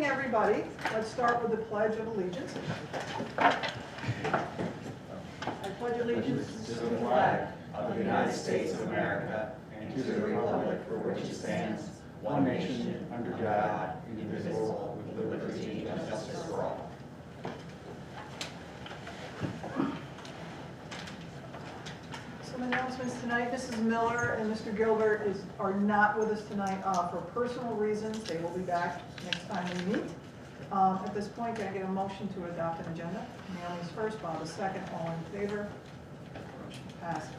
everybody. Let's start with the Pledge of Allegiance. I pledge allegiance To the flag of the United States of America and to the republic for which it stands, one nation, under God, indivisible, with liberty and justice for all. Some announcements tonight. Mrs. Miller and Mr. Gilbert are not with us tonight for personal reasons. They will be back next time we meet. At this point, can I get a motion to adopt an agenda? Naomi's first, Bob is second. All in favor? Motion passes.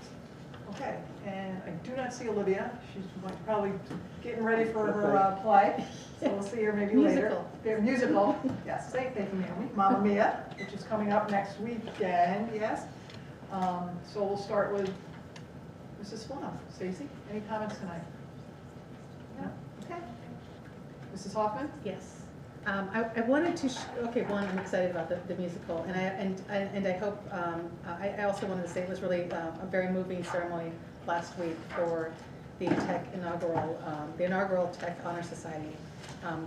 Okay, and I do not see Olivia. She's probably getting ready for her play, so we'll see her maybe later. Musical. Yes, thank you, Naomi. Mamma Mia, which is coming up next weekend, yes. So we'll start with Mrs. Flom. Stacy, any comments tonight? No? Okay. Mrs. Hoffman? Yes. I wanted to, one, I'm excited about the musical, and I hope, I also wanted to say it was really a very moving ceremony last week for the inaugural Tech Honor Society.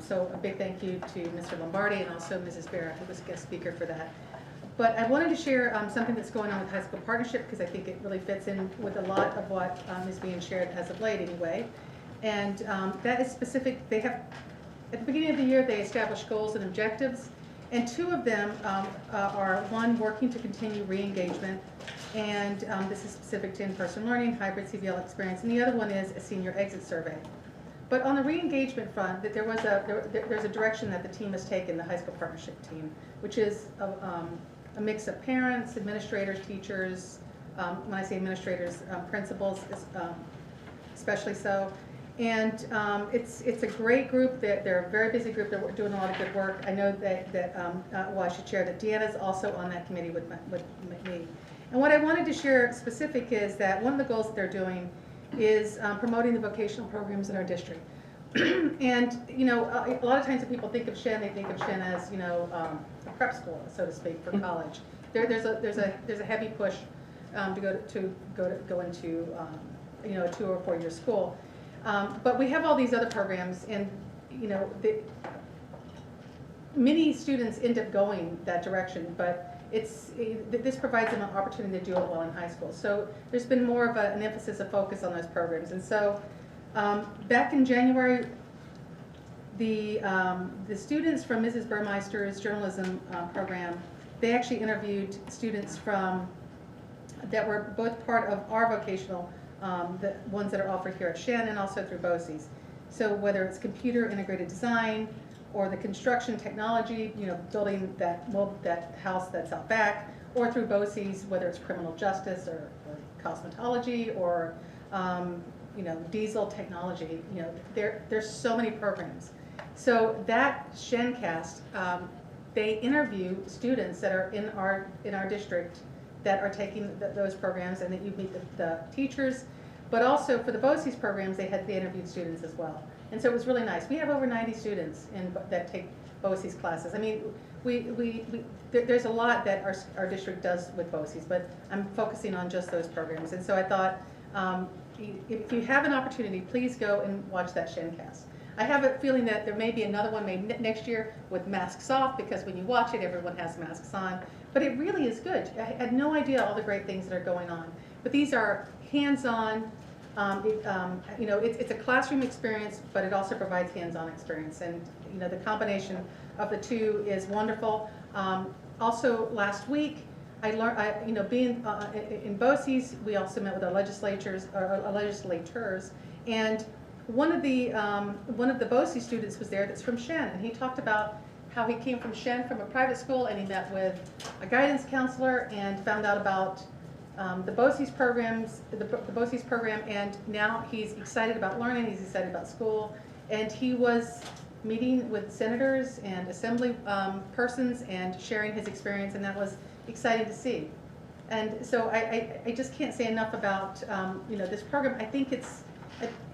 So a big thank you to Mr. Lombardi and also Mrs. Barrett, who was a guest speaker for that. But I wanted to share something that's going on with High School Partnership, because I think it really fits in with a lot of what is being shared as of late anyway. And that is specific. They have, at the beginning of the year, they established goals and objectives, and two of them are, one, working to continue re-engagement, and this is specific to in-person learning, hybrid CBL experience, and the other one is a senior exit survey. But on the re-engagement front, there's a direction that the team has taken, the High School Partnership team, which is a mix of parents, administrators, teachers, when I say administrators, principals, especially so. And it's a great group. They're a very busy group. They're doing a lot of good work. I know that I should share that Deanna's also on that committee with me. And what I wanted to share specific is that one of the goals that they're doing is promoting the vocational programs in our district. And you know, a lot of times when people think of Shen, they think of Shen as, you know, a prep school, so to speak, for college. There's a heavy push to go into you know, a 2 or 4 year school. But we have all these other programs, and you know, many students end up going that direction, but this provides them an opportunity to do it while in high school. So there's been more of an emphasis, a focus on those programs. And so back in January, the students from Mrs. Burmeister's journalism program, they actually interviewed students that were both part of our vocational, the ones that are offered here at Shen and also through BOCES. So whether it's computer integrated design or the construction technology, you know, building that house that's out back, or through BOCES, whether it's criminal justice or cosmetology or you know, diesel technology, you know, there's so many programs. So that Shencast, they interview students that are in our district that are taking those programs, and that you meet the teachers, but also for the BOCES programs, they interviewed students as well. And so it was really nice. We have over 90 students that take BOCES classes. I mean, there's a lot that our district does with BOCES, but I'm focusing on just those programs. And so I thought, if you have an opportunity, please go and watch that Shencast. I have a feeling that there may be another one made next year with masks off, because when you watch it, everyone has masks on. But it really is good. I had no idea all the great things that are going on. But these are hands-on. You know, it's a classroom experience, but it also provides hands-on experience. And you know, the combination of the two is wonderful. Also, last week, I learned, you know, being in BOCES, we also met with our legislators, and one of the BOCES students was there that's from Shen, and he talked about how he came from Shen, from a private school, and he met with a guidance counselor and found out about the BOCES programs, the BOCES program, and now he's excited about learning, he's excited about school, and he was meeting with senators and assembly persons and sharing his experience, and that was exciting to see. And so I just can't say enough about you know, this program. I think it's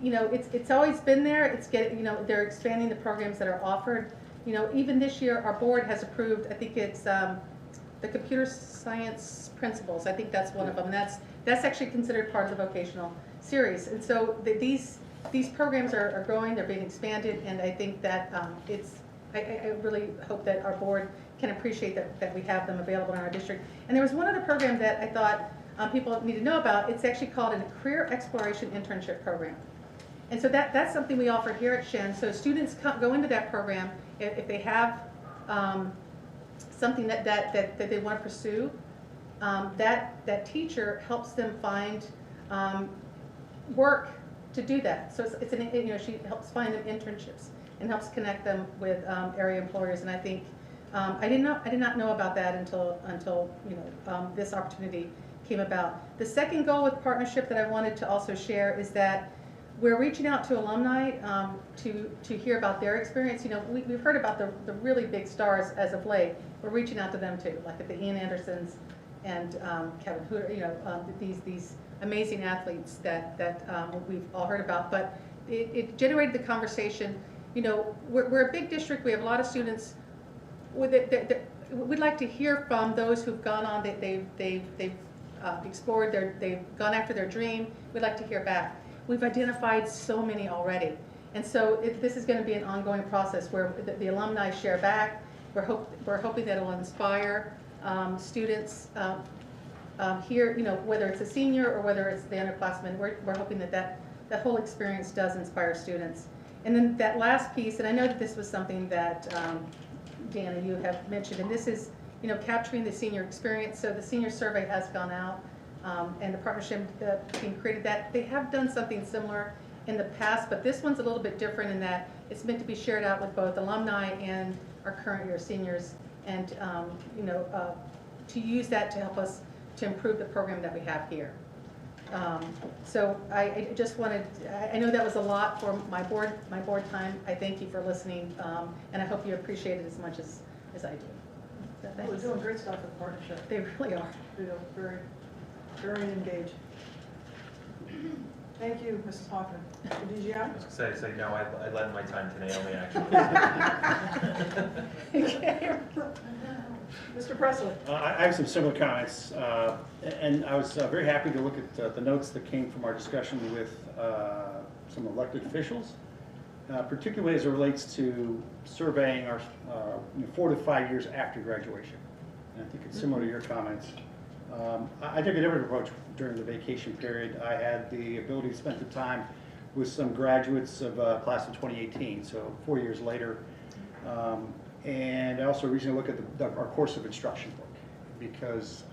you know, it's always been there. It's getting, you know, they're expanding the programs that are offered. You know, even this year, our board has approved, I think it's the computer science principles. I think that's one of them. And that's actually considered part of the vocational series. And so these programs are growing, they're being expanded, and I think that I really hope that our board can appreciate that we have them available in our district. And there was one other program that I thought people need to know about. It's actually called a Career Exploration Internship Program. And so that's something we offer here at Shen. So students go into that program if they have something that they want to pursue. That teacher helps them find work to do that. So it's she helps find them internships and helps connect them with area employers. And I think I did not know about that until this opportunity came about. The second goal with partnership that I wanted to also share is that we're reaching out to alumni to hear about their experience. We've heard about the really big stars as of late. We're reaching out to them too, like at the Ian Andersons and Kevin Hooter, these amazing athletes that we've all heard about. But it generated the conversation. We're a big district. We have a lot of students. We'd like to hear from those who've gone on. They've explored they've gone after their dream. We'd like to hear back. We've identified so many already. And so this is going to be an ongoing process where the alumni share back. We're hoping that it will inspire students here, whether it's a senior or whether it's the underclassmen. We're hoping that whole experience does inspire students. And then that last piece, and I know that this was something that Deanna, you have mentioned, and this is capturing the senior experience. So the senior survey has gone out. And the partnership team created that. They have done something similar in the past, but this one's a little bit different in that it's meant to be shared out with both alumni and our current year seniors, and to use that to help us to improve the program that we have here. So I just wanted, I know that was a lot for my board time. I thank you for listening, and I hope you appreciate it as much as I do. So Well, they're doing great stuff with the partnership. They really are. Very, very engaged. Thank you, Mrs. Hoffman. Did you have? I was going to say, no, I lend my time to Naomi, actually. Mr. Presley. I have some similar comments, and I was very happy to look at the notes that came from our discussion with some elected officials, particularly as it relates to surveying our 4 to 5 years after graduation. And I think it's similar to your comments. I took a different approach during the vacation period. I had the ability to spend the time with some graduates of class of 2018, so 4 years later. And I also recently looked at our course of instruction book, because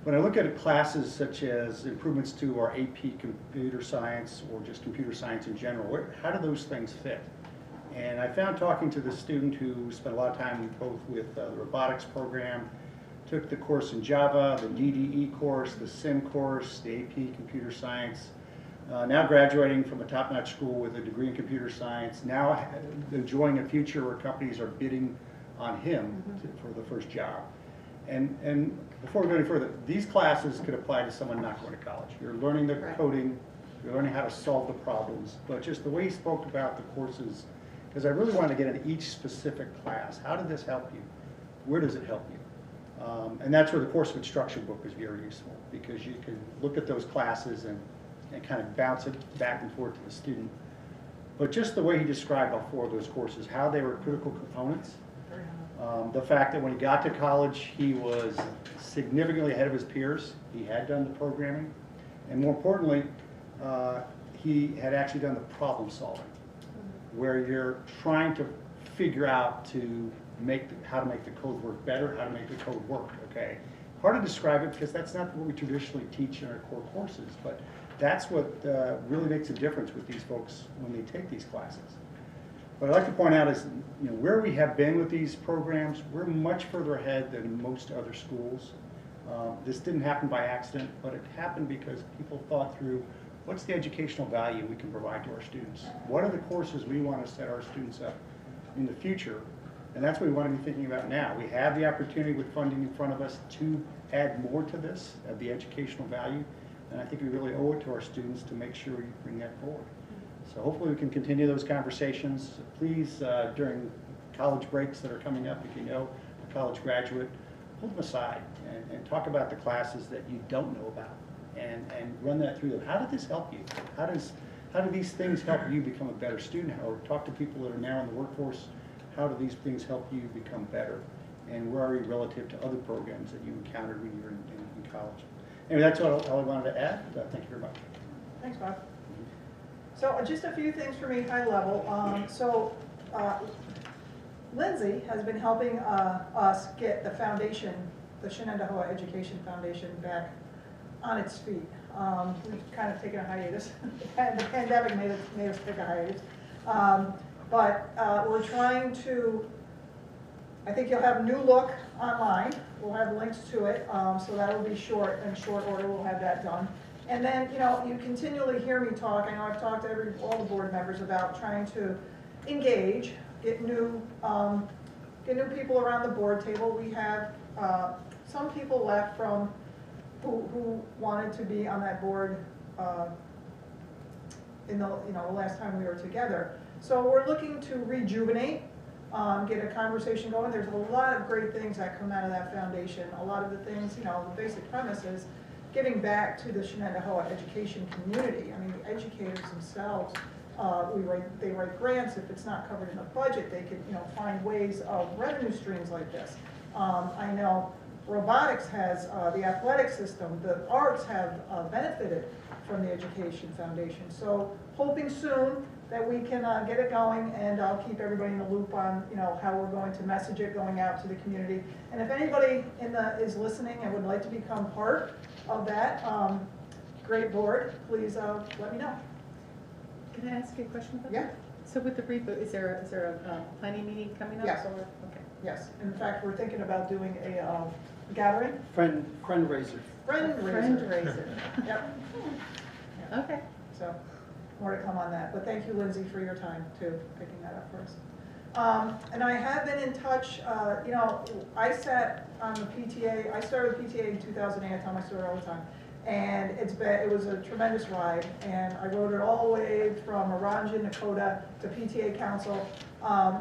when I look at classes such as improvements to our AP computer science or just computer science in general, how do those things fit? And I found, talking to the student who spent a lot of time both with the robotics program, took the course in Java, the DDE course, the SIM course, the AP computer science, now graduating from a top-notch school with a degree in computer science, now enjoying a future where companies are bidding on him for the first job. And before we go any further, these classes could apply to someone not going to college. You're learning the coding, you're learning how to solve the problems, but just the way he spoke about the courses, because I really wanted to get into each specific class. How did this help you? Where does it help you? And that's where the course of instruction book is very useful, because you can look at those classes and kind of bounce it back and forth to the student. But just the way he described all 4 of those courses, how they were critical components, the fact that when he got to college, he was significantly ahead of his peers. He had done the programming, and more importantly, he had actually done the problem solving, where you're trying to figure out how to make the code work better, how to make the code work, okay? Hard to describe it because that's not what we traditionally teach in our core courses, but that's what really makes a difference with these folks when they take these classes. What I'd like to point out is, where we have been with these programs, we're much further ahead than most other schools. This didn't happen by accident, but it happened because people thought through, what's the educational value we can provide to our students? What are the courses we want to set our students up in the future? And that's what we want to be thinking about now. We have the opportunity with funding in front of us to add more to this, of the educational value, and I think we really owe it to our students to make sure we bring that forward. So hopefully we can continue those conversations. Please, during college breaks that are coming up, if you know a college graduate, pull them aside and talk about the classes that you don't know about, and run that through them. How did this help you? How do these things help you become a better student? Or talk to people that are now in the workforce. how do these things help you become better? And where are you relative to other programs that you encountered when you were in college? Anyway, that's all I wanted to add. Thank you very much. Thanks, Bob. So just a few things for me, high level. Lindsay has been helping us get the foundation, the Shenendehowa Education Foundation, back on its feet. We've kind of taken a hiatus. The pandemic made us take a hiatus. But we're trying to, I think you'll have a new look online. We'll have links to it, so that will be in short order, we'll have that done. And then, you continually hear me talk. I know I've talked to all the board members about trying to engage, get new people around the board table. We have some people left from who wanted to be on that board in the last time we were together. So we're looking to rejuvenate, get a conversation going. There's a lot of great things that come out of that foundation. A lot of the things, the basic premise is giving back to the Shenendehowa education community. I mean, the educators themselves, they write grants. If it's not covered in the budget, they can find ways of revenue streams like this. I know robotics has, the athletic system, the arts have benefited from the Education Foundation. So hoping soon that we can get it going, and I'll keep everybody in the loop on how we're going to message it going out to the community. And if anybody is listening and would like to become part of that great board, please let me know. Can I ask you a question about Yeah. that? So with the reboot, is there a planning meeting coming up? Yes. Okay. Yes. In fact, we're thinking about doing a gathering. Friend raiser. Friend-raiser. Yep. Okay. So more to come on that. But thank you, Lindsay, for your time too, picking that up for us. And I have been in touch, I sat on the PTA, I started with PTA in 2008, I tell my story all the time. And it was a tremendous ride, and I rode it all the way from Aranja, Nakota to PTA Council.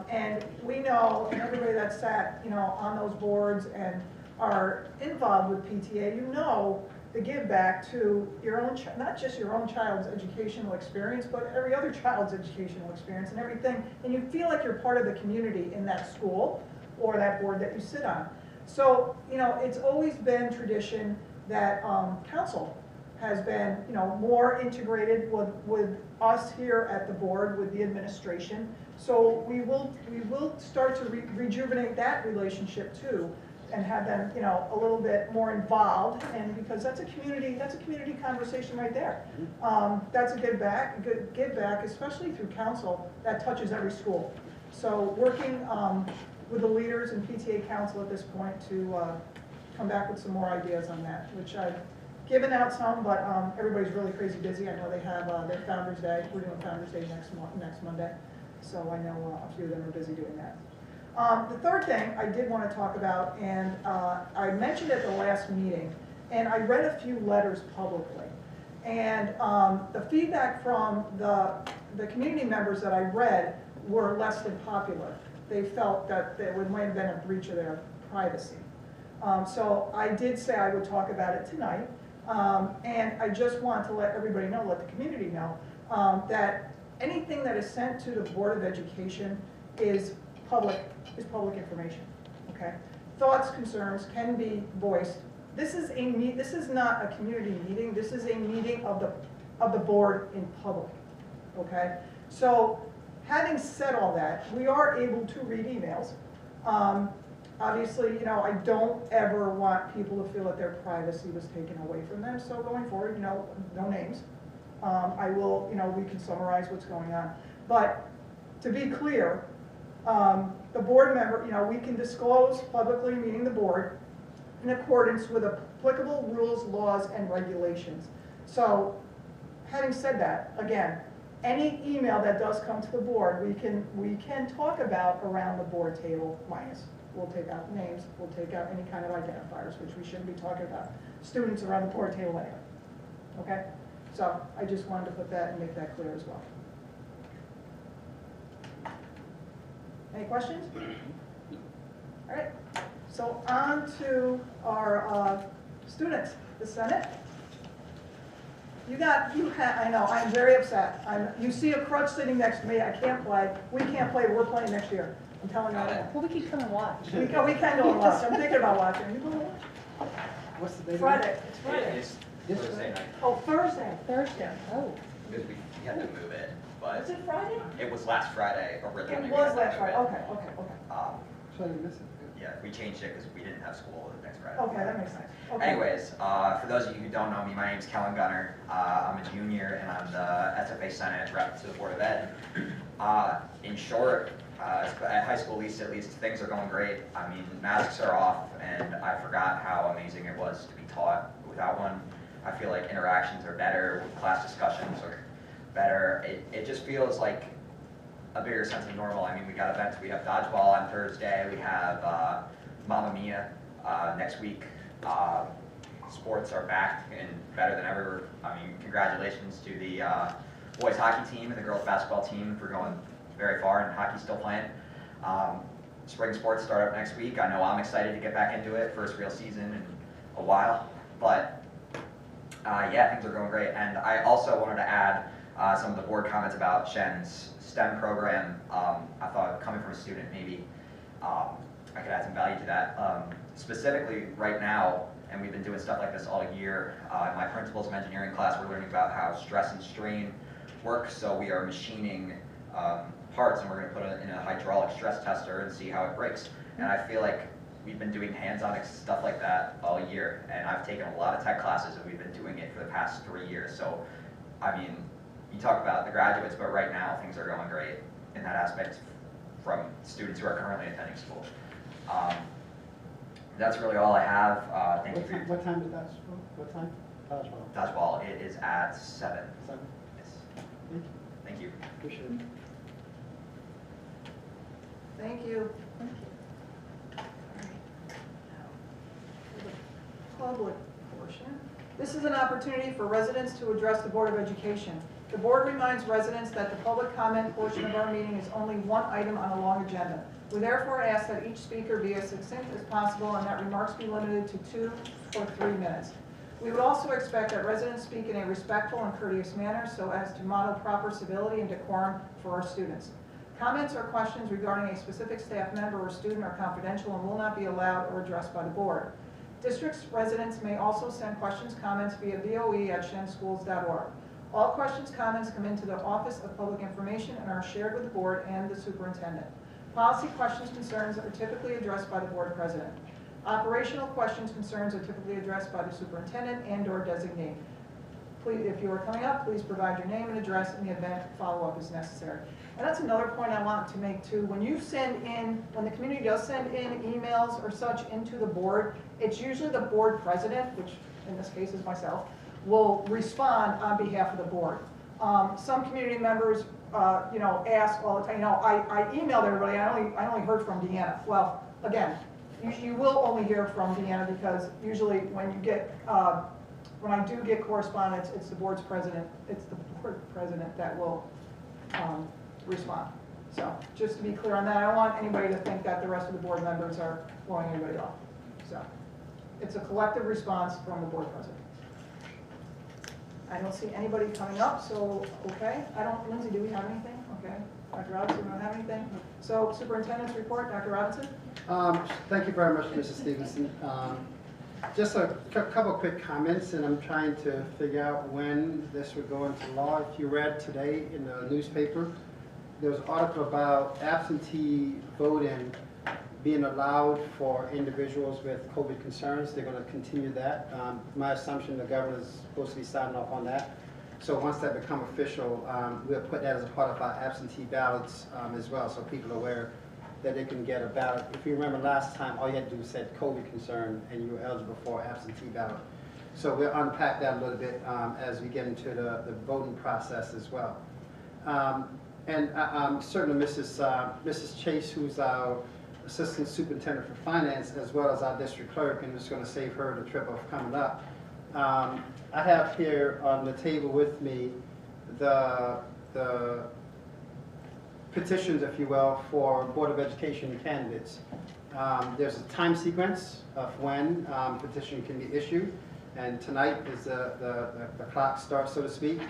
And we know, and everybody that sat, on those boards and are involved with PTA, the give back to your own, not just your own child's educational experience, but every other child's educational experience and everything. And you feel like you're part of the community in that school or that board that you sit on. So, it's always been tradition that council has been, more integrated with us here at the board, with the administration. So we will start to rejuvenate that relationship too, and have them, a little bit more involved, and because that's a community conversation right there. That's a good give back, especially through council that touches every school. So working with the leaders in PTA council at this point to come back with some more ideas on that, which I've given out some, but everybody's really crazy busy. I know they have their Founders Day. We're doing Founders Day next Monday, so I know a few of them are busy doing that. The third thing I did want to talk about, and I mentioned at the last meeting, and I read a few letters publicly, and the feedback from the community members that I read were less than popular. They felt that it might have been a breach of their privacy. So I did say I would talk about it tonight, and I just want to let everybody know, let the community know, that anything that is sent to the Board of Education is public information, okay? Thoughts, concerns can be voiced. This is not a community meeting. This is a meeting of the board in public, okay? So having said all that, we are able to read emails. Obviously, I don't ever want people to feel that their privacy was taken away from them. So going forward, no names. I will, we can summarize what's going on. But to be clear, the board member, we can disclose publicly, meaning the board, in accordance with applicable rules, laws, and regulations. So having said that, again, any email that does come to the board, we can talk about around the board table minus. We'll take out names, we'll take out any kind of identifiers, which we shouldn't be talking about students around the board table anyway. Okay? So I just wanted to put that and make that clear as well. Any questions? All right, so on to our students, the Senate. I know, I'm very upset. You see a crutch sitting next to me, I can't play. We can't play, we're playing next year. I'm telling you. Got right it. now. Well, we can come and watch. We can go and watch. I'm thinking about watching. You going to watch? What's the date? Friday. It's Friday. It's This Thursday night, Oh, Thursday. Thursday, oh. because we had to move it, but Was it Friday? it was last Friday originally. It we was had to last move Friday. it. Okay, okay, okay. So I didn't miss it. Yeah, we changed it because we didn't have school the next Friday. Okay, that makes sense. Okay. Anyways, for those of you who don't know me, my name's Kellen Gunner. I'm a junior and I'm the SFA Senate rep to the Board of Ed. In short, at high school at least, things are going great. I mean, masks are off and I forgot how amazing it was to be taught without one. I feel like interactions are better, class discussions are better. It just feels like a bigger sense of normal. I mean, we got events, we have dodgeball on Thursday, we have Mamma Mia next week. Sports are back and better than ever. I mean, congratulations to the boys hockey team and the girls basketball team for going very far, and hockey's still playing. Spring sports start up next week. I know I'm excited to get back into it, first real season in a while, but yeah, things are going great. And I also wanted to add some of the board comments about Shen's STEM program. I thought coming from a student, maybe I could add some value to that. Specifically right now, and we've been doing stuff like this all year, in my principles of engineering class, we're learning about how stress and strain work. So we are machining parts, and we're going to put it in a hydraulic stress tester and see how it breaks. And I feel like we've been doing hands-on stuff like that all year, and I've taken a lot of tech classes, and we've been doing it for the past 3 years. So, I mean, you talk about the graduates, but right now things are going great in that aspect from students who are currently attending school. That's really all I have. Thank you for your What time is that? What time? Dodgeball. dodgeball. It is at 7. 7. Yes. Thank you. Thank you. Appreciate it. Thank you. Thank you. For the public portion. This is an opportunity for residents to address the Board of Education. The board reminds residents that the public comment portion of our meeting is only one item on a long agenda. We therefore ask that each speaker be as succinct as possible and that remarks be limited to 2 or 3 minutes. We would also expect that residents speak in a respectful and courteous manner so as to model proper civility and decorum for our students. Comments or questions regarding a specific staff member or student are confidential and will not be allowed or addressed by the board. District's residents may also send questions, comments via voe@shenschools.org. All questions, comments come into the Office of Public Information and are shared with the board and the superintendent. Policy questions, concerns are typically addressed by the board president. Operational questions, concerns are typically addressed by the superintendent and/or designee. Please, if you are coming up, please provide your name and address in the event follow-up is necessary. And that's another point I wanted to make too. When you send in, when the community does send in emails or such into the board, it's usually the board president, which in this case is myself, will respond on behalf of the board. Some community members, ask all the time. I emailed everybody. I only heard from Deanna. Well, again, you will only hear from Deanna because usually when you get when I do get correspondence, it's the board's president. It's the board president that will respond. So just to be clear on that, I don't want anybody to think that the rest of the board members are blowing anybody off. So it's a collective response from the board president. I don't see anybody coming up, so, okay. Lindsay, do we have anything? Okay. Dr. Robinson, we don't have anything? So superintendent's report, Dr. Robinson? Thank you very much, Mrs. Stevenson. Just a couple of quick comments, and I'm trying to figure out when this would go into law. If you read today in the newspaper, there was an article about absentee voting being allowed for individuals with COVID concerns. They're going to continue that. My assumption, the governor is supposed to be signing off on that. So once that becomes official, we'll put that as a part of our absentee ballots as well, so people are aware that they can get a ballot. If you remember last time, all you had to do was say COVID concern, and you were eligible for absentee ballot. So we'll unpack that a little bit as we get into the voting process as well. And certainly Mrs. Chase, who's our Assistant Superintendent for Finance, as well as our district clerk, and just going to save her the trip of coming up. I have here on the table with me the petitions, if you will, for Board of Education candidates. There's a time sequence of when petition can be issued, and tonight is the clock starts, so to speak.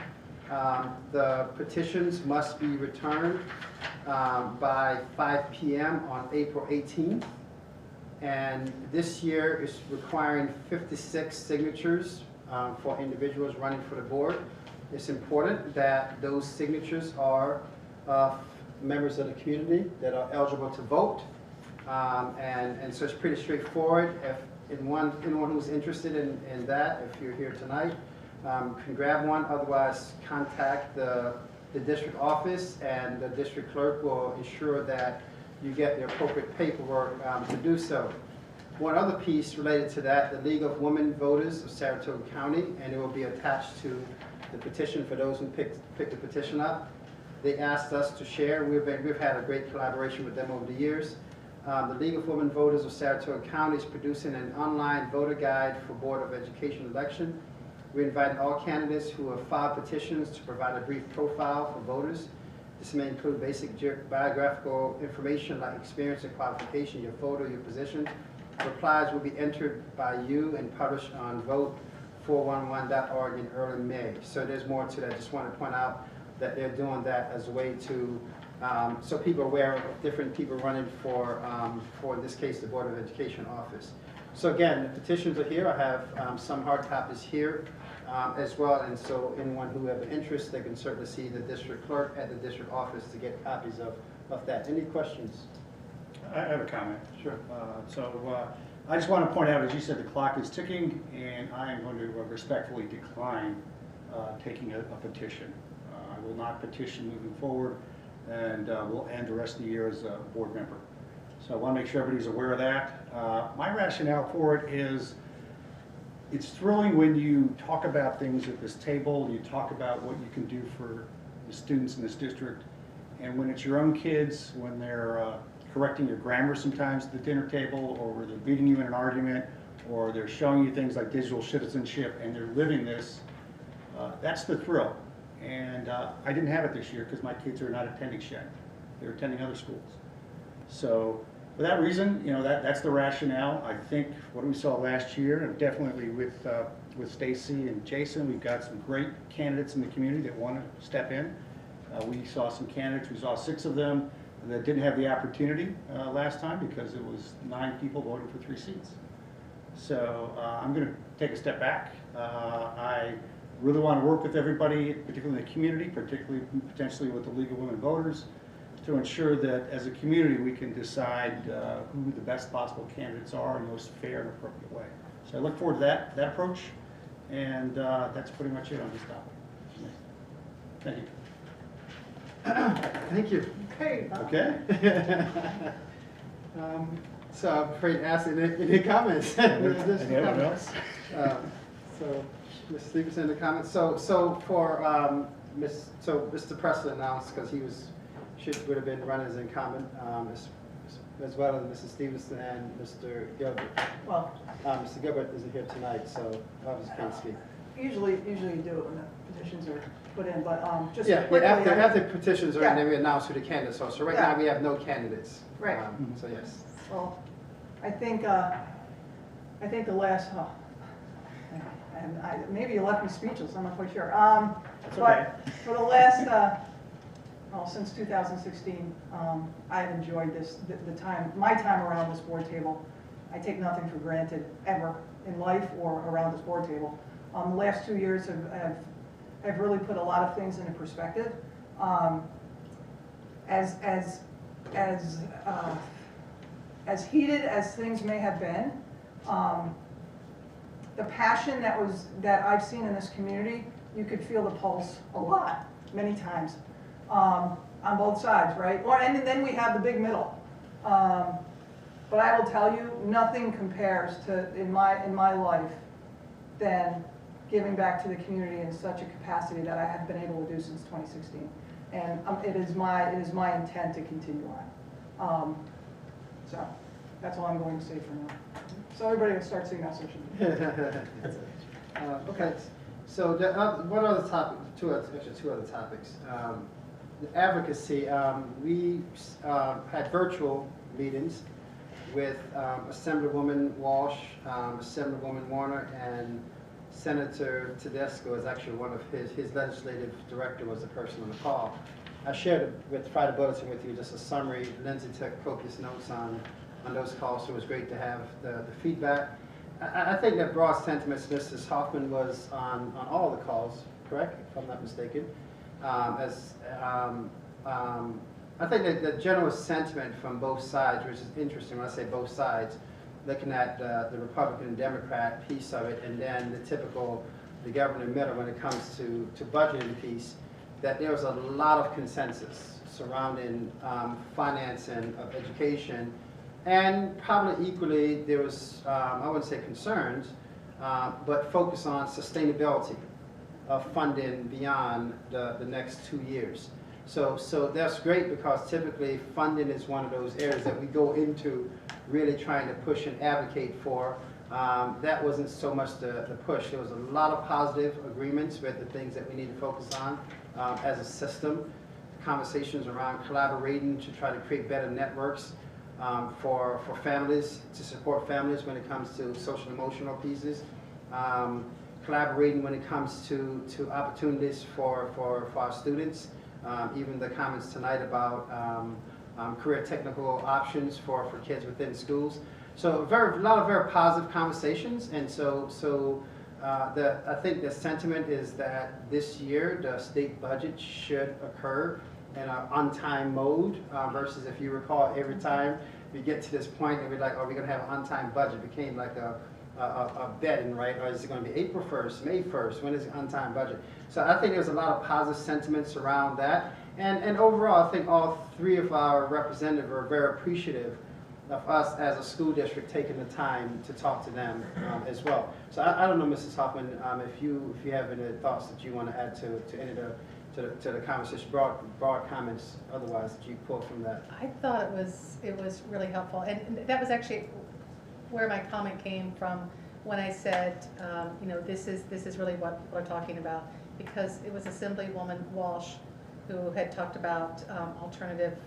The petitions must be returned by 5 p.m. on April 18th. And this year is requiring 56 signatures for individuals running for the board. It's important that those signatures are members of the community that are eligible to vote. And so it's pretty straightforward. If anyone who's interested in that, if you're here tonight, can grab one. Otherwise, contact the district office, and the district clerk will ensure that you get the appropriate paperwork to do so. One other piece related to that, the League of Women Voters of Saratoga County, and it will be attached to the petition for those who picked the petition up. They asked us to share. We've had a great collaboration with them over the years. The League of Women Voters of Saratoga County is producing an online voter guide for Board of Education election. We invite all candidates who have filed petitions to provide a brief profile for voters. This may include basic biographical information like experience and qualification, your photo, your position. Replies will be entered by you and published on vote411.org in early May. So there's more to that. Just want to point out that they're doing that as a way to, so people are aware of different people running for in this case, the Board of Education office. So again, the petitions are here. I have some hard copies here as well, and so anyone who has an interest, they can certainly see the district clerk at the district office to get copies of that. Any questions? I have a comment. Sure. I just want to point out, as you said, the clock is ticking, and I am going to respectfully decline taking a petition. I will not petition moving forward, and we'll end the rest of the year as a board member. So I want to make sure everybody's aware of that. My rationale for it is, it's thrilling when you talk about things at this table, you talk about what you can do for the students in this district, and when it's your own kids, when they're correcting your grammar sometimes at the dinner table, or they're beating you in an argument, or they're showing you things like digital citizenship, and they're living this, that's the thrill. And I didn't have it this year because my kids are not attending Shen. They're attending other schools. So for that reason, you know, that's the rationale. I think what we saw last year, and definitely with Stacy and Jason, we've got some great candidates in the community that want to step in. We saw some candidates, we saw 6 of them that didn't have the opportunity last time because it was 9 people voting for 3 seats. So I'm going to take a step back. I really want to work with everybody, particularly in the community, particularly potentially with the League of Women Voters, to ensure that as a community we can decide who the best possible candidates are in the most fair and appropriate way. So I look forward to that approach, and that's pretty much it on this topic. Thank you. Thank you. Okay. Okay. So I'm afraid to ask any comments. Anyone else? So, Ms. Stevenson, the comments. So for Mr. Presley announced, because he would have been running as incumbent, as well as Mrs. Stevenson and Mr. Gilbert. Well, Mr. Gilbert isn't here tonight, so obviously can't speak. usually you do it when the petitions are put in, but just Yeah, quickly. after petitions are in, Yeah. then we announce who the candidates are. So right Yeah. now we have no candidates. Right. So yes. Well, I think the last, and maybe you left me speechless, I'm not quite sure. That's okay. But for the last, since 2016, I've enjoyed my time around this board table. I take nothing for granted ever in life or around this board table. The last 2 years have really put a lot of things into perspective. As heated as things may have been, the passion that I've seen in this community, you could feel the pulse a lot, many times, on both sides, right? And then we have the big middle. But I will tell you, nothing compares to, in my life, than giving back to the community in such a capacity that I have been able to do since 2016. And it is my intent to continue on. So that's all I'm going to say for now. So everybody will start seeing that social media. Okay. So what other topic? Two other topics. The advocacy. We had virtual meetings with Assemblywoman Walsh, Assemblywoman Warner, and Senator Tedesco is actually one of his legislative director was the person on the call. I shared with Friday Bulletin with you just a summary. Lindsay took copious notes on those calls, so it was great to have the feedback. I think that broad sentiments, Mrs. Hoffman was on all the calls, correct, if I'm not mistaken. I think that the general sentiment from both sides, which is interesting when I say both sides, looking at the Republican and Democrat piece of it, and then the typical, the governor middle when it comes to budgeting piece, that there was a lot of consensus surrounding financing of education, and probably equally there was, I wouldn't say concerns, but focus on sustainability of funding beyond the next 2 years. So that's great, because typically funding is one of those areas that we go into really trying to push and advocate for. That wasn't so much the push. There was a lot of positive agreements with the things that we need to focus on as a system. Conversations around collaborating to try to create better networks for families, to support families when it comes to social emotional pieces. Collaborating when it comes to opportunities for our students. Even the comments tonight about career technical options for kids within schools. So a lot of very positive conversations, and so I think the sentiment is that this year the state budget should occur in an on-time mode versus, if you recall, every time we get to this point and we're like, are we going to have an on-time budget? It became like a betting, right? Or is it going to be April 1st, May 1st? When is the on-time budget? So I think there's a lot of positive sentiments around that. And overall, I think all three of our representatives are very appreciative of us as a school district taking the time to talk to them as well. So I don't know, Mrs. Hoffman, if you have any thoughts that you want to add to any of the conversation, broad comments otherwise that you pulled from that. I thought it was really helpful, and that was actually where my comment came from when I said, you know, this is really what we're talking about, because it was Assemblywoman Walsh who had talked about alternative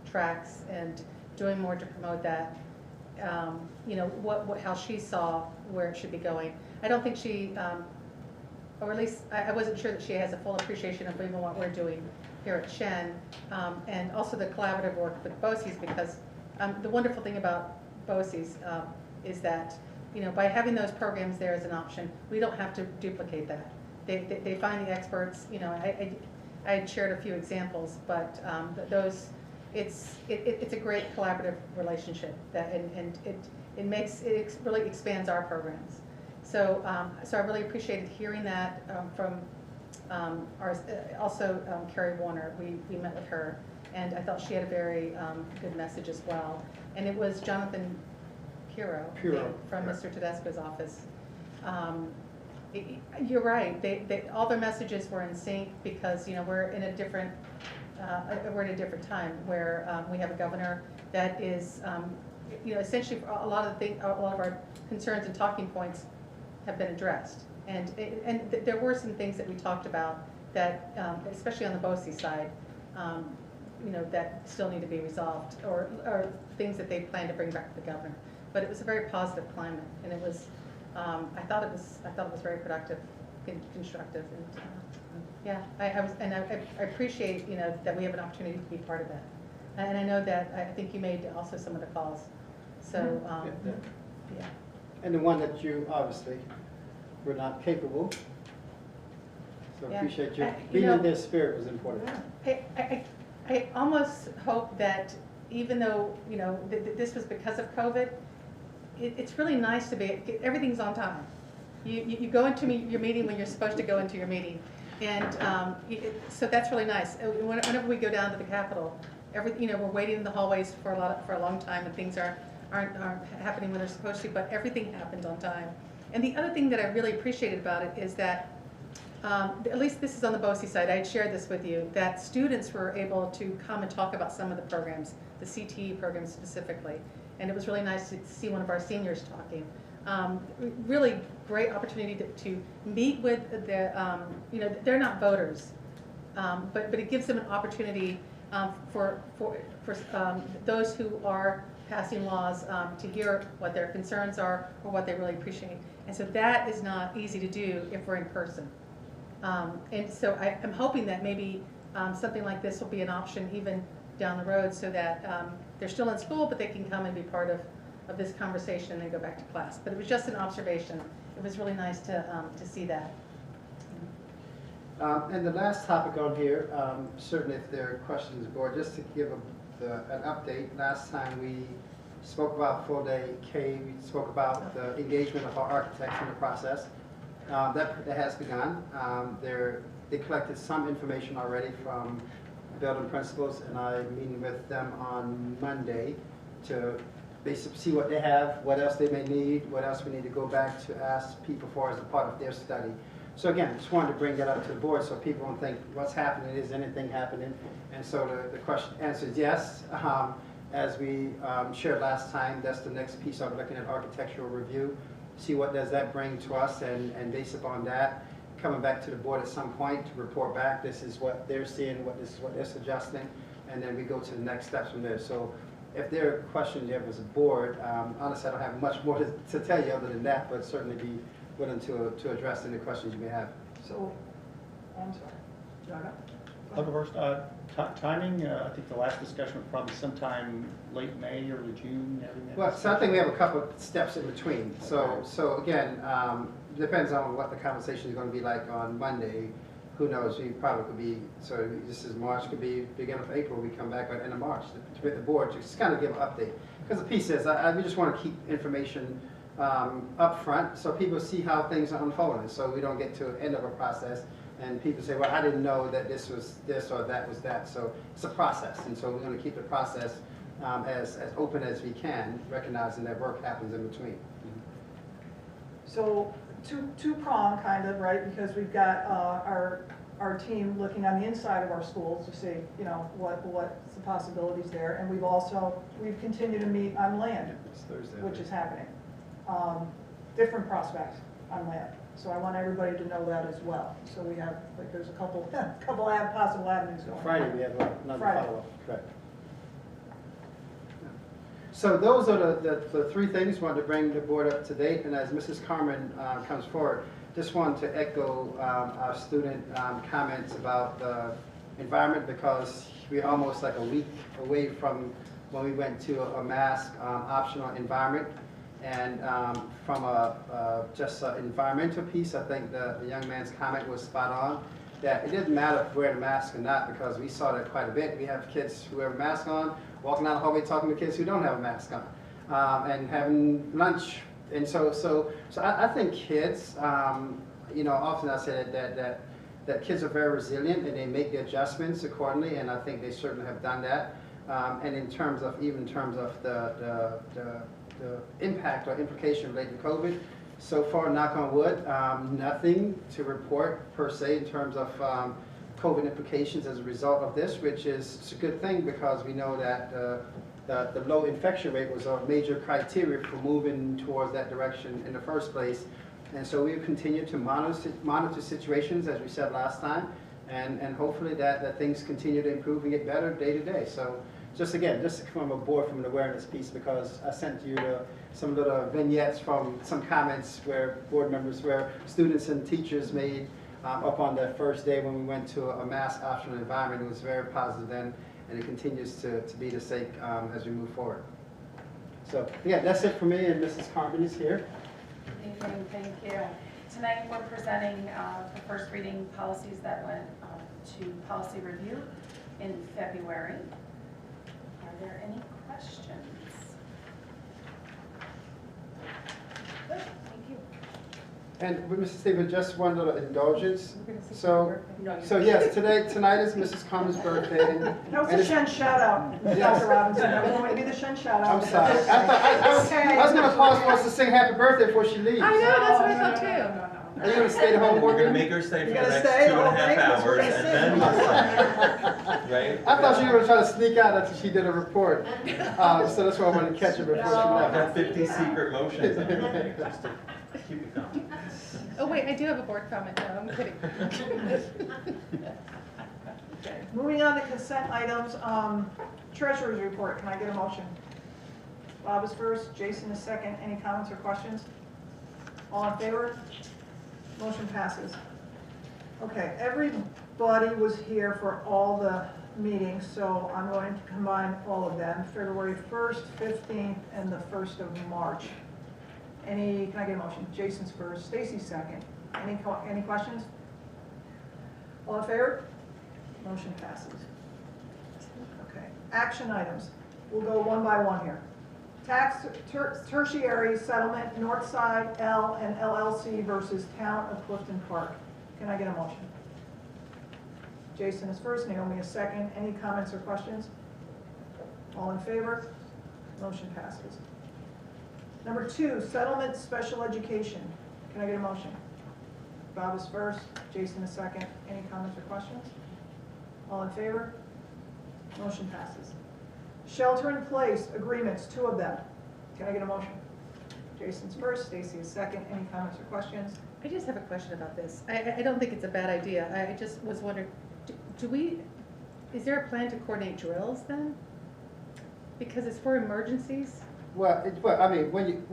tracks and doing more to promote that. You know, how she saw where it should be going. I don't think she, or at least I wasn't sure that she has a full appreciation of even what we're doing here at Shen, and also the collaborative work with BOCES, because the wonderful thing about BOCES is that, you know, by having those programs there as an option, we don't have to duplicate that. They find the experts. You know, I had shared a few examples, but it's a great collaborative relationship that, and it really expands our programs. So I really appreciated hearing that from Carrie Warner. We met with her, and I thought she had a very good message as well. And it was Jonathan Puro from Mr. Tedesco's office. You're right. All their messages were in sync, because, you know, we're in a different time where we have a governor that is, you know, essentially a lot of our concerns and talking points have been addressed, and there were some things that we talked about that, especially on the BOCES side, you know, that still need to be resolved, or things that they plan to bring back to the governor. But it was a very positive climate, and it was. I thought it was very productive, constructive, and yeah, I appreciate, you know, that we have an opportunity to be part of that, and I know that I think you made also some of the calls, so yeah. And the one that you obviously were not capable, so Yeah. appreciate you You being know, in their spirit was important. I almost hope that, even though, you know, this was because of COVID, it's really nice to be, everything's on time. You go into your meeting when you're supposed to go into your meeting, and so that's really nice. Whenever we go down to the Capitol, you know, we're waiting in the hallways for a long time, and things aren't happening when they're supposed to, but everything happened on time. And the other thing that I really appreciated about it is that, at least this is on the BOCES side, I had shared this with you, that students were able to come and talk about some of the programs, the CTE programs specifically. And it was really nice to see one of our seniors talking. Really great opportunity to meet with the, you know, they're not voters, but it gives them an opportunity for those who are passing laws to hear what their concerns are or what they really appreciate. And so that is not easy to do if we're in person. And so I'm hoping that maybe something like this will be an option even down the road so that they're still in school, but they can come and be part of this conversation and then go back to class. But it was just an observation. It was really nice to see that. And the last topic on here, certainly if there are questions, board, just to give an update. Last time we spoke about full day K, we spoke about the engagement of our architects in the process. That has begun. They collected some information already from building principals, and I'm meeting with them on Monday to basically see what they have, what else they may need, what else we need to go back to ask people for as a part of their study. So again, just wanted to bring that up to the board so people don't think what's happening, is anything happening? And so the answer is yes. As we shared last time, that's the next piece of looking at architectural review. See what does that bring to us, and based upon that, coming back to the board at some point to report back, this is what they're seeing, this is what they're suggesting, and then we go to the next steps from there. So if there are questions you have as a board, honestly, I don't have much more to tell you other than that, but certainly be willing to address any questions you may have. So, I'm sorry. Jaga? I'll go first. Timing, I think the last discussion was probably sometime late May, early June. Well, so I think we have a couple of steps in between. So again, depends on what the conversation is going to be like on Monday. Who knows? We probably could be, so this is March, could be beginning of April, we come back at the end of March to the board to just kind of give an update. Because the piece is, we just want to keep information up front so people see how things are unfolding. So we don't get to the end of a process and people say, well, I didn't know that this was this or that was that. So it's a process. And so we're going to keep the process as open as we can, recognizing that work happens in between. So two-prong kind of, right? Because we've got our team looking on the inside of our schools to see, you know, what's the possibilities there. And we've continued to meet on land, It's Thursday. which is happening. Different prospects on land. So I want everybody to know that as well. So we have, like, there's a couple possible avenues going. Friday we have another Friday. follow-up, correct. So those are the three things, wanted to bring the board up to date, and as Mrs. Carmen comes forward, just wanted to echo our student comments about the environment, because we're almost like a week away from when we went to a mask optional environment. And from just an environmental piece, I think the young man's comment was spot on, that it didn't matter if we wear a mask or not, because we saw that quite a bit. We have kids who have a mask on, walking down the hallway talking to kids who don't have a mask on, and having lunch. And so I think kids, you know, often I say that kids are very resilient and they make the adjustments accordingly, and I think they certainly have done that. And in terms of the impact or implication related to COVID, so far, knock on wood, nothing to report per se in terms of COVID implications as a result of this, which is a good thing, because we know that the low infection rate was a major criteria for moving towards that direction in the first place. And so we continue to monitor situations, as we said last time, and hopefully that things continue to improve and get better day to day. So just from a board, from an awareness piece, because I sent you some little vignettes from some comments where board members, where students and teachers made up on that first day when we went to a mask optional environment. It was very positive then, and it continues to be the sake as we move forward. So yeah, that's it for me, and Mrs. Carmen is here. Evening, thank you. Tonight we're presenting the first reading policies that went to policy review in February. Are there any questions? Good, thank you. And with Mrs. Stevens, just one little indulgence. We're gonna see So, your so yes, tonight is Mrs. Carmen's birthday. And That was and a it's- Shen shout out, Yes. Dr. Robinson. That was going to be the Shen shout out. I'm sorry. I was going to pause for us to sing happy birthday before she leaves. I know, that's what I thought too. No. Are you going to stay the whole We're morning? gonna make her stay for You the gotta next stay the 2.5 whole thing, 'cause we're hours, gonna and sing. then we'll sing. Right? I thought you were going to try to sneak out after she did a report. So that's why I wanted to catch her before she I've left. got 50 secret motions underneath, just to keep it going. Oh wait, I do have a board comment. No, I'm kidding. Okay, moving on to consent items, treasurer's report, can I get a motion? Bob is first, Jason is second, any comments or questions? All in favor? Motion passes. Okay, every Buddy was here for all the meetings, so I'm going to combine all of them, February 1st, 15th, and the 1st of March. Can I get a motion? Jason's first, Stacy's second. Any questions? All in favor? Motion passes. Okay, action items. We'll go one by one here. Tertiary settlement, Northside L and LLC versus Town of Clifton Park. Can I get a motion? Jason is first, Naomi is second. Any comments or questions? All in favor? Motion passes. Number 2, settlement special education. Can I get a motion? Bob is first, Jason is second. Any comments or questions? All in favor? Motion passes. Shelter in place agreements, 2 of them. Can I get a motion? Jason's first, Stacy is second. Any comments or questions? I just have a question about this. I don't think it's a bad idea. I just was wondering, is there a plan to coordinate drills then? Because it's for emergencies? Well, I mean,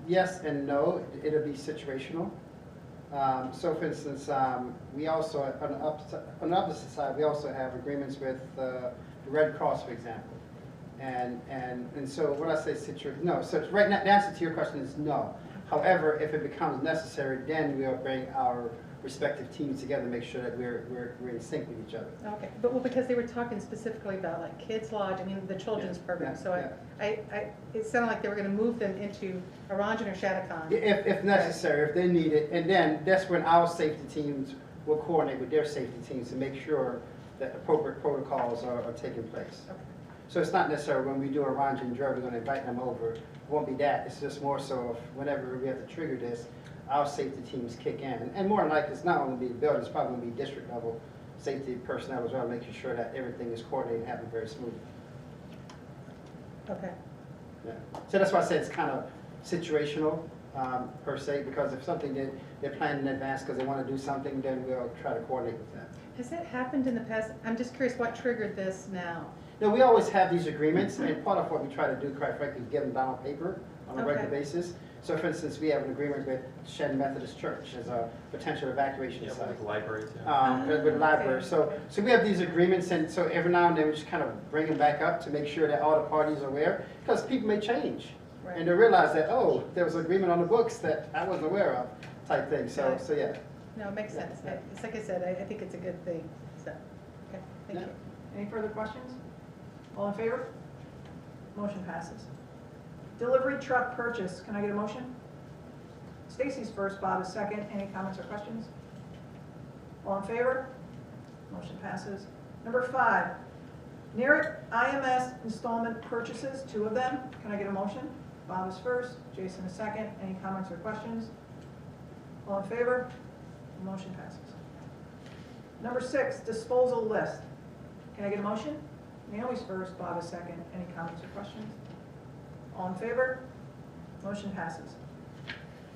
yes and no, it'll be situational. So for instance, we also, on the opposite side, we also have agreements with the Red Cross, for example. And so when I say no, so right now, the answer to your question is no. However, if it becomes necessary, then we'll bring our respective teams together to make sure that we're in sync with each other. Okay, but because they were talking specifically about like Kids Lodge, I mean, the children's program, so it sounded like they were gonna move them into Orangen or Shattuckon. If necessary, if they need it, and then that's when our safety teams will coordinate with their safety teams to make sure that appropriate protocols are taking place. Okay. So it's not necessarily when we do a Orangen drill, we're gonna invite them over. It won't be that, it's just more so if whenever we have to trigger this, our safety teams kick in. And more than likely, it's not only be the building, it's probably gonna be district level safety personnel as well, making sure that everything is coordinated and happening very smoothly. Okay. Yeah. So that's why I said it's kind of situational, per se, because if something that they're planning in advance because they want to do something, then we'll try to coordinate with them. Has that happened in the past? I'm just curious what triggered this now? No, we always have these agreements, and part of what we try to do, quite frankly, is get them down on paper on a regular Okay. basis. So for instance, we have an agreement with Shen Methodist Church as a potential evacuation Yeah, site. with the library too. With the library. Okay. So we have these agreements, and so every now and then we just kind of bring them back up to make sure that all the parties are aware, because people may change. Right. And they realize that, oh, there was an agreement on the books that I wasn't aware of, type thing. So yeah. No, it makes sense. Yeah. It's like I said, I think it's a good thing, so, okay, thank Yeah. you. Any further questions? All in favor? Motion passes. Delivery truck purchase, can I get a motion? Stacy's first, Bob is second. Any comments or questions? All in favor? Motion passes. Number 5, NERIC IMS installment purchases, 2 of them. Can I get a motion? Bob is first, Jason is second. Any comments or questions? All in favor? Motion passes. Number 6, disposal list. Can I get a motion? Naomi's first, Bob is second. Any comments or questions? All in favor? Motion passes.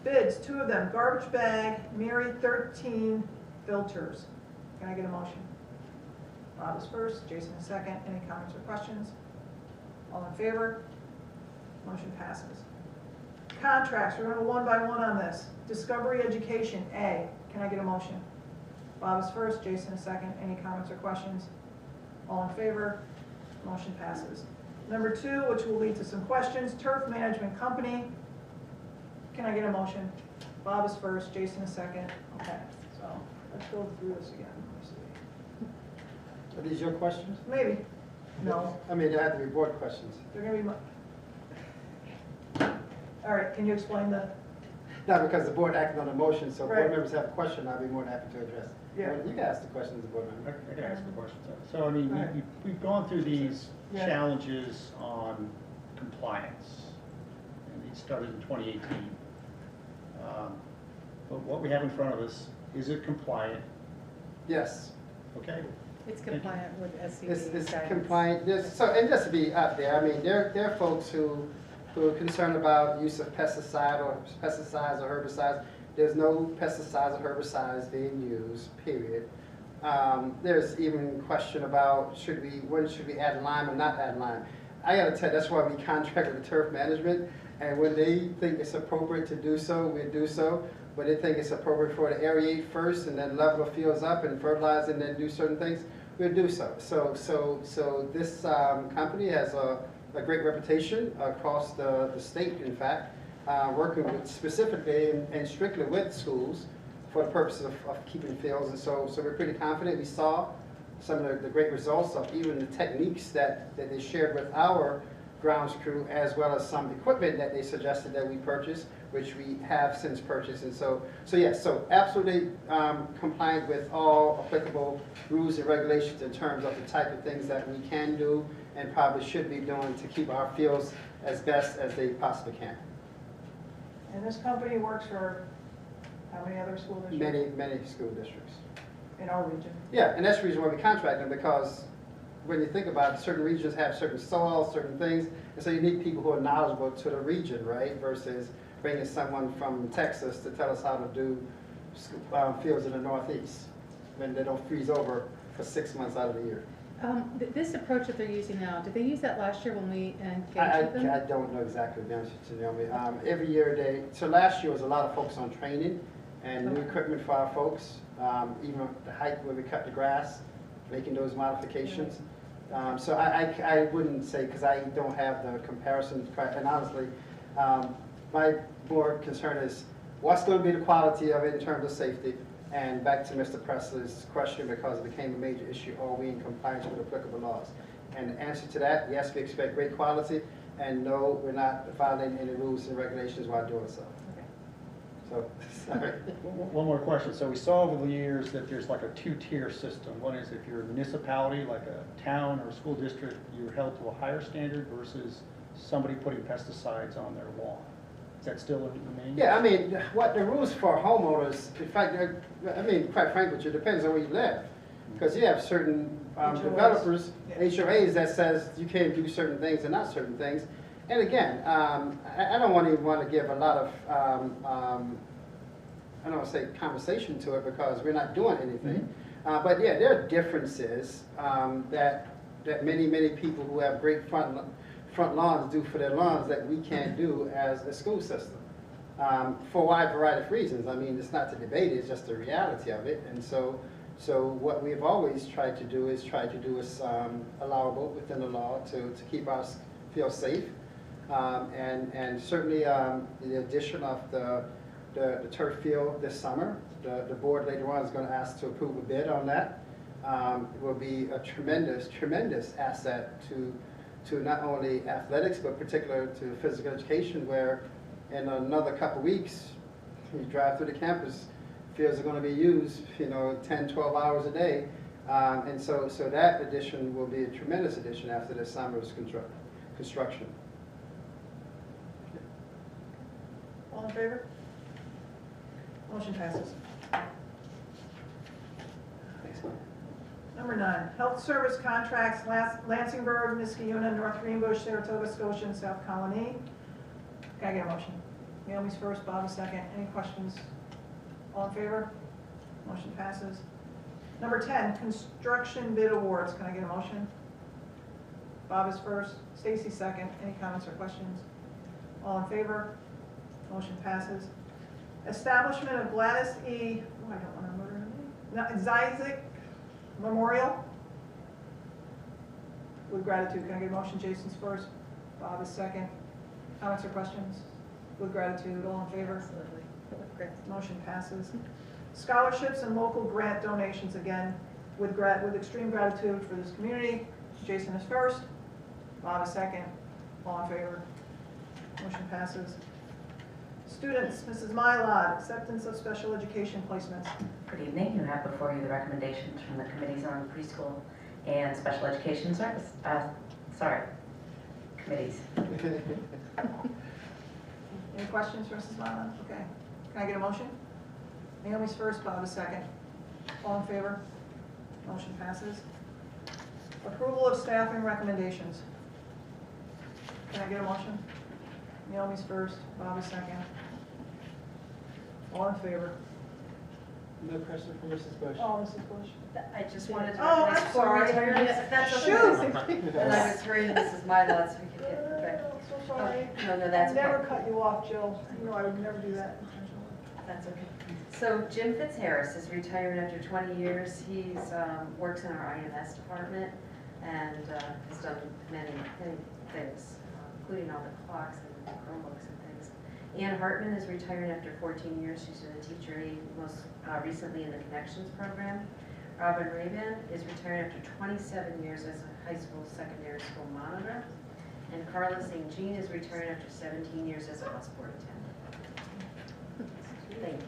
Bids, 2 of them, garbage bag, Mary 13 filters. Can I get a motion? Bob is first, Jason is second. Any comments or questions? All in favor? Motion passes. Contracts, we're going to go one by one on this. Discovery Education, A. Can I get a motion? Bob is first, Jason is second. Any comments or questions? All in favor? Motion passes. Number 2, which will lead to some questions, Turf Management Company. Can I get a motion? Bob is first, Jason is second. Okay, so let's go through this again. Let me see. Are these your questions? Maybe. No, I mean, they have to be board questions. they're going to be. All right, can you explain the? No, because the board acted on a motion, so if Right. board members have a question, I'd be more than happy to address. Yeah. You can ask the questions, the board member. I can ask the question. So, I mean, we've gone through these Yeah. challenges on compliance, and these started in 2018. But what we have in front of us, is it compliant? Yes. Okay? It's compliant with SCD It's guidance. compliant, and just to be out there, I mean, there are folks who are concerned about use of pesticides or herbicides. There's no pesticides or herbicides being used, period. There's even question about when should we add lime or not add lime. I gotta tell you, that's why we contract with the turf management, And when they think it's appropriate to do so, we do so. When they think it's appropriate for to aerate first and then level the fields up and fertilize and then do certain things, we'll do so. So this company has a great reputation across the state, in fact, working with specifically and strictly with schools for the purposes of keeping fields. And so we're pretty confident. We saw some of the great results of even the techniques that they shared with our grounds crew, as well as some equipment that they suggested that we purchase, which we have since purchased. And so yes, so absolutely compliant with all applicable rules and regulations in terms of the type of things that we can do and probably should be doing to keep our fields as best as they possibly can. And this company works for how many other school districts? Many school districts. In our region. Yeah, and that's the reason why we contract them, because when you think about it, certain regions have certain soils, certain things, and so you need people who are knowledgeable to the region, right? Versus bringing someone from Texas to tell us how to do fields in the Northeast when they don't freeze over for 6 months out of the year. This approach that they're using now, did they use that last year when we engaged with them? I don't know exactly, to be honest with you, Naomi. Every year so last year was a lot of focus on training and new equipment for our folks, even the hike where we cut the grass, making those modifications. So I wouldn't say, because I don't have the comparison, and honestly, my more concern is what's going to be the quality of it in terms of safety. And back to Mr. Presley's question, because it became a major issue, are we in compliance with applicable laws? And the answer to that, yes, we expect great quality, and no, we're not violating any rules and regulations while doing so. Okay. So, sorry. One more question. So we saw over the years that there's like a two-tier system. One is if you're a municipality, like a town or a school district, you're held to a higher standard versus somebody putting pesticides on their lawn. Is that still remaining? Yeah, I mean, what the rules for homeowners, in fact, I mean, quite frankly, it depends on where you live. Because you have certain HOAs. developers, Yeah. HOAs, that says you can't do certain things and not certain things. And again, I don't even want to give a lot of, I don't want to say conversation to it, because we're not doing anything. But yeah, there are differences that many people who have great front lawns do for their lawns that we can't do as a school system, for a wide variety of reasons. I mean, it's not to debate it, it's just the reality of it. And so what we've always tried to do is allowable within the law to keep us feel safe. And certainly the addition of the turf field this summer, the board later on is going to ask to approve a bid on that. It will be a tremendous asset to not only athletics, but particular to physical education, where in another couple weeks, you drive through the campus, fields are going to be used, 10, 12 hours a day. And so that addition will be a tremendous addition after this summer's construction. All in favor? Motion passes. Number 9, health service contracts, Lansingburg, Niskayuna, North Greenbush, Saratoga, Scotia, and South Colony. Can I get a motion? Naomi's first, Bob is second. Any questions? All in favor? Motion passes. Number 10, construction bid awards. Can I get a motion? Bob is first, Stacy second. Any comments or questions? All in favor? Motion passes. Establishment of Gladys E. Oh, I don't want to murder her name. Zyzik Memorial. With gratitude. Can I get a motion? Jason's first, Bob is second. Comments or questions? With gratitude. All in favor? Absolutely. Great. Motion passes. Scholarships and local grant donations, again, with extreme gratitude for this community. Jason is first, Bob is second. All in favor? Motion passes. Students, Mrs. Mylod, acceptance of special education placements. Good evening. You have before you the recommendations from the committees on preschool and special education service. Committees. Any questions for Mrs. Mylod? Okay. Can I get a motion? Naomi's first, Bob is second. All in favor? Motion passes. Approval of staffing recommendations. Can I get a motion? Naomi's first, Bob is second. All in favor? No question for Mrs. Bush. Oh, Mrs. Bush. I just wanted to Oh, recognize I'm four sorry. retirements, if that's okay. Shoot! And I was hearing Mrs. Mylod, so we could get back. I'm so sorry. No, that's I never okay. cut you off, Jill. You know I would never do that intentionally. That's okay. So Jim Fitzharris is retired after 20 years. He's works in our IMS department and has done many things, including all the clocks and Chromebooks and things. Ann Hartman is retired after 14 years. She's been a teacher aide, most recently in the Connections program. Robin Rabin is retired after 27 years as a high school, secondary school monitor. And Carla St. Jean is retired after 17 years as a bus board attendant. Thank you.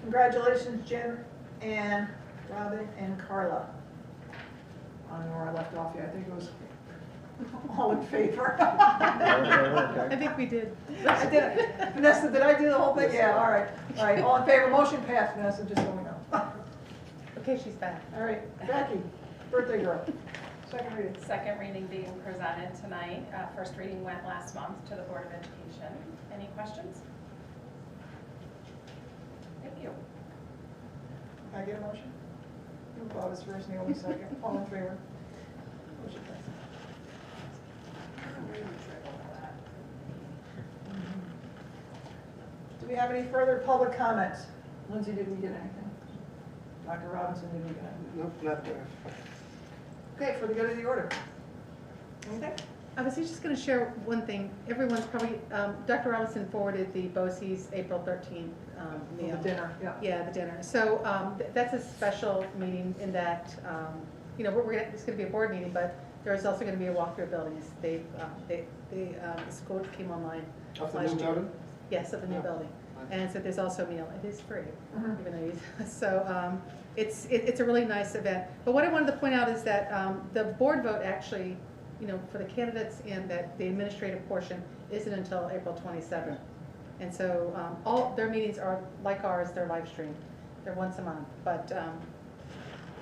Congratulations, Jim and Robin and Carla. I don't know where I left off here. I think it was all in favor. I think we did. I did it. Vanessa, did I do the whole thing? Yeah, all right. All right, all in favor, motion passed, Vanessa, just so we know. Okay, she's back. All right, Becky, birthday girl, second reading. Second reading being presented tonight. First reading went last month to the Board of Education. Any questions? Thank you. Can I get a motion? Bob is first, Naomi second, all in favor? Motion passed. Do we have any further public comments? Lindsay, did we get anything? Dr. Robinson, did we get anything? Nope, not there. Okay, for the good of the order. Anything? I was just going to share one thing. Everyone's probably, Dr. Robinson forwarded the BOCES April 13th The meal. dinner, yeah. Yeah, the dinner. So that's a special meeting in that, you know, it's going to be a board meeting, but there's also going to be a walkthrough of buildings. The school came online Of the last new year. building? Yes, of the new Yeah. building. And so there's also a meal. It is free, Mhm. even though so it's a really nice event. But what I wanted to point out is that the board vote actually, you know, for the candidates and that the administrative portion isn't until April 27th. And so all their meetings are like ours, they're live streamed. They're once a month. But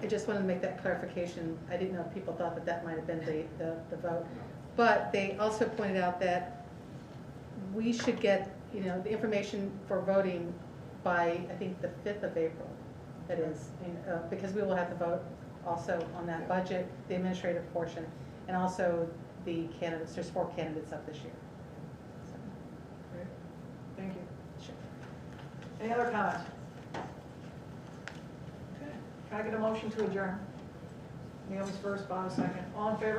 I just wanted to make that clarification. I didn't know if people thought that that might have been the vote. But they also pointed out that we should get, you know, the information for voting by, I think, the 5th of April. That is, because we will have to vote also on that budget, the administrative portion, and also the candidates. There's 4 candidates up this year. So, Great. Thank you. sure. Any other comments? Okay. Can I get a motion to adjourn? Naomi's first, Bob second. All in favor?